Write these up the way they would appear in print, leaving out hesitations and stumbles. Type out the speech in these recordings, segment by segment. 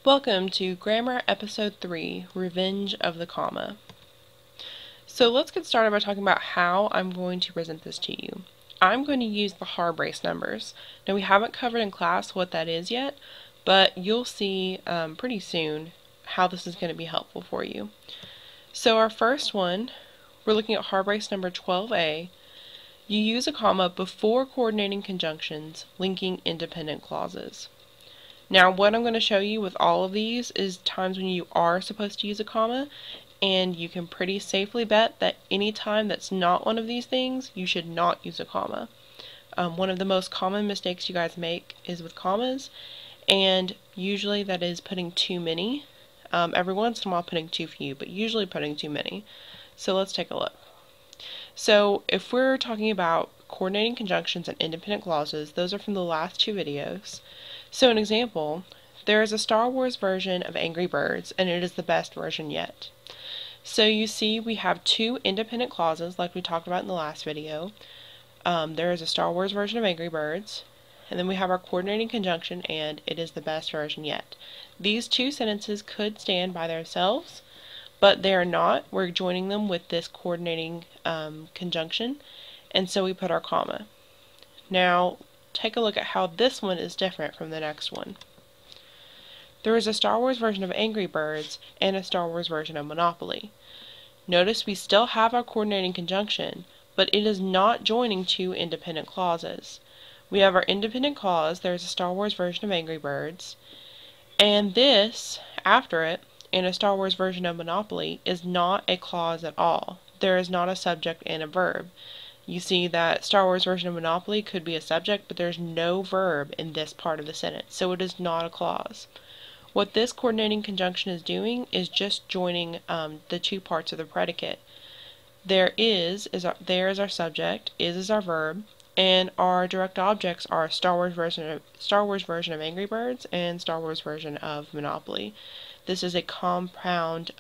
Welcome to Grammar Episode 3, Revenge of the Comma. So let's get started by talking about how I'm going to present this to you. I'm going to use the hard brace numbers. Now we haven't covered in class what that is yet, but you'll see pretty soon how this is going to be helpful for you. So our first one, we're looking at hard brace number 12a. You use a comma before coordinating conjunctions linking independent clauses. Now what I'm going to show you with all of these is times when you are supposed to use a comma, and you can pretty safely bet that any time that's not one of these things, you should not use a comma. One of the most common mistakes you guys make is with commas, and usually that is putting too many. Every once in a while putting too few, but usually putting too many. So let's take a look. So if we're talking about coordinating conjunctions and independent clauses, those are from the last two videos. So an example, there is a Star Wars version of Angry Birds, and it is the best version yet. So you see we have two independent clauses like we talked about in the last video. There is a Star Wars version of Angry Birds, and then we have our coordinating conjunction, and it is the best version yet. These two sentences could stand by themselves, but they are not. We're joining them with this coordinating conjunction, and so we put our comma. Now take a look at how this one is different from the next one. There is a Star Wars version of Angry Birds and a Star Wars version of Monopoly. Notice we still have our coordinating conjunction, but it is not joining two independent clauses. We have our independent clause, there's a Star Wars version of Angry Birds, and this, after it, in a Star Wars version of Monopoly, is not a clause at all. There is not a subject and a verb. You see that Star Wars version of Monopoly could be a subject, but there's no verb in this part of the sentence, so it is not a clause. What this coordinating conjunction is doing is just joining the two parts of the predicate. There is our subject, is our verb, and our direct objects are Star Wars version of Angry Birds and Star Wars version of Monopoly. This is a compound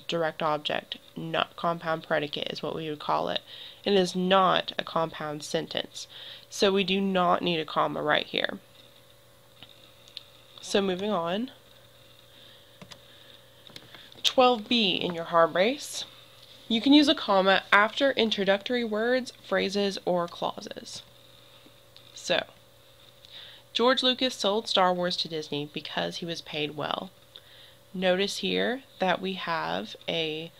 direct object, not compound predicate is what we would call it. It is not a compound sentence, so we do not need a comma right here. So moving on, 12b in your hard brace, you can use a comma after introductory words, phrases, or clauses. So, George Lucas sold Star Wars to Disney because he was paid well. Notice here that we have a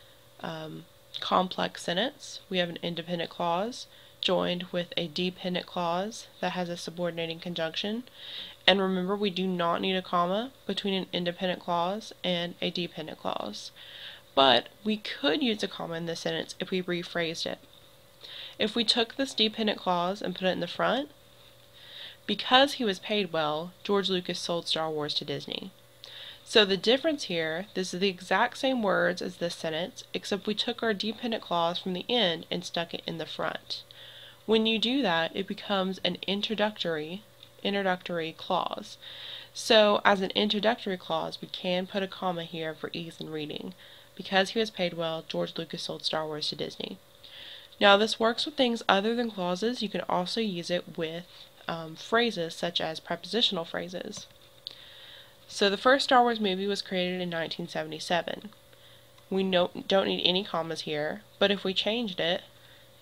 complex sentence. We have an independent clause joined with a dependent clause that has a subordinating conjunction. And remember, we do not need a comma between an independent clause and a dependent clause. But we could use a comma in this sentence if we rephrased it. If we took this dependent clause and put it in the front, because he was paid well, George Lucas sold Star Wars to Disney. So the difference here, this is the exact same words as this sentence, except we took our dependent clause from the end and stuck it in the front. When you do that, it becomes an introductory clause. So as an introductory clause, we can put a comma here for ease in reading. Because he was paid well, George Lucas sold Star Wars to Disney. Now this works with things other than clauses. You can also use it with phrases such as prepositional phrases. So the first Star Wars movie was created in 1977. We don't need any commas here, but if we changed it,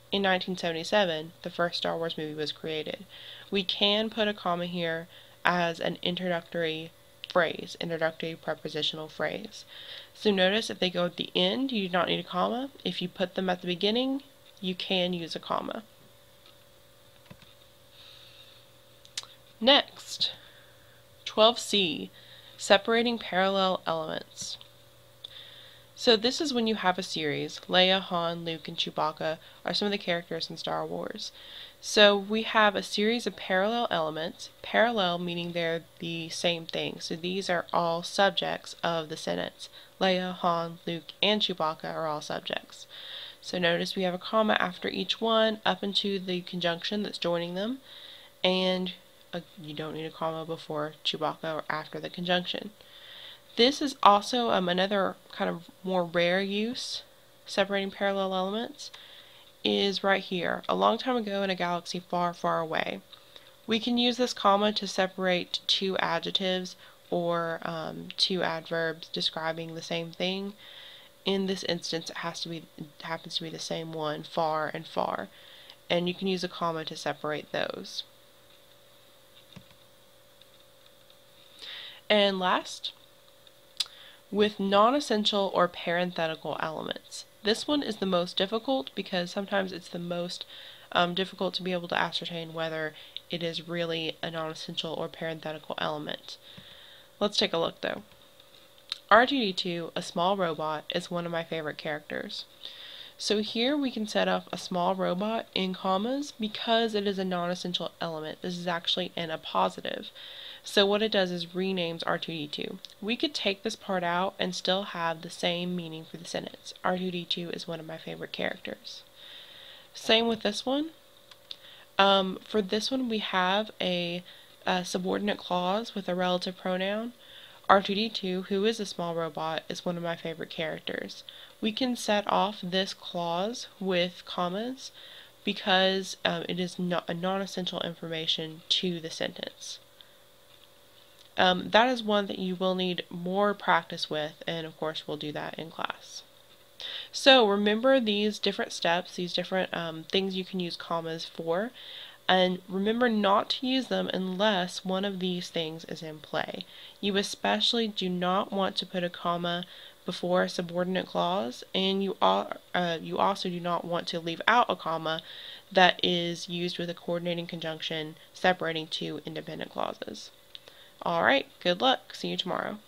in 1977, the first Star Wars movie was created. We can put a comma here as an introductory phrase, introductory prepositional phrase. So notice if they go at the end, you do not need a comma. If you put them at the beginning, you can use a comma. Next, 12c, separating parallel elements. So this is when you have a series. Leia, Han, Luke, and Chewbacca are some of the characters in Star Wars. So we have a series of parallel elements, parallel meaning they're the same thing. So these are all subjects of the sentence. Leia, Han, Luke, and Chewbacca are all subjects. So notice we have a comma after each one up into the conjunction that's joining them, and you don't need a comma before Chewbacca or after the conjunction. This is also another kind of more rare use, separating parallel elements, is right here. A long time ago in a galaxy far, far away. We can use this comma to separate two adjectives or two adverbs describing the same thing. In this instance, it happens to be the same one, far and far, and you can use a comma to separate those. And last, with non-essential or parenthetical elements. This one is the most difficult because sometimes it's the most difficult to be able to ascertain whether it is really a non-essential or parenthetical element. Let's take a look though. R2-D2, a small robot, is one of my favorite characters. So here we can set up a small robot in commas because it is a non-essential element. This is actually in a positive. So what it does is renames R2-D2. We could take this part out and still have the same meaning for the sentence. R2-D2 is one of my favorite characters. Same with this one. For this one we have a subordinate clause with a relative pronoun. R2-D2, who is a small robot, is one of my favorite characters. We can set off this clause with commas because it is a non-essential information to the sentence. That is one that you will need more practice with, and of course we'll do that in class. So remember these different steps, these different things you can use commas for, and remember not to use them unless one of these things is in play. You especially do not want to put a comma before a subordinate clause, and you also do not want to leave out a comma that is used with a coordinating conjunction separating two independent clauses. Alright, good luck. See you tomorrow.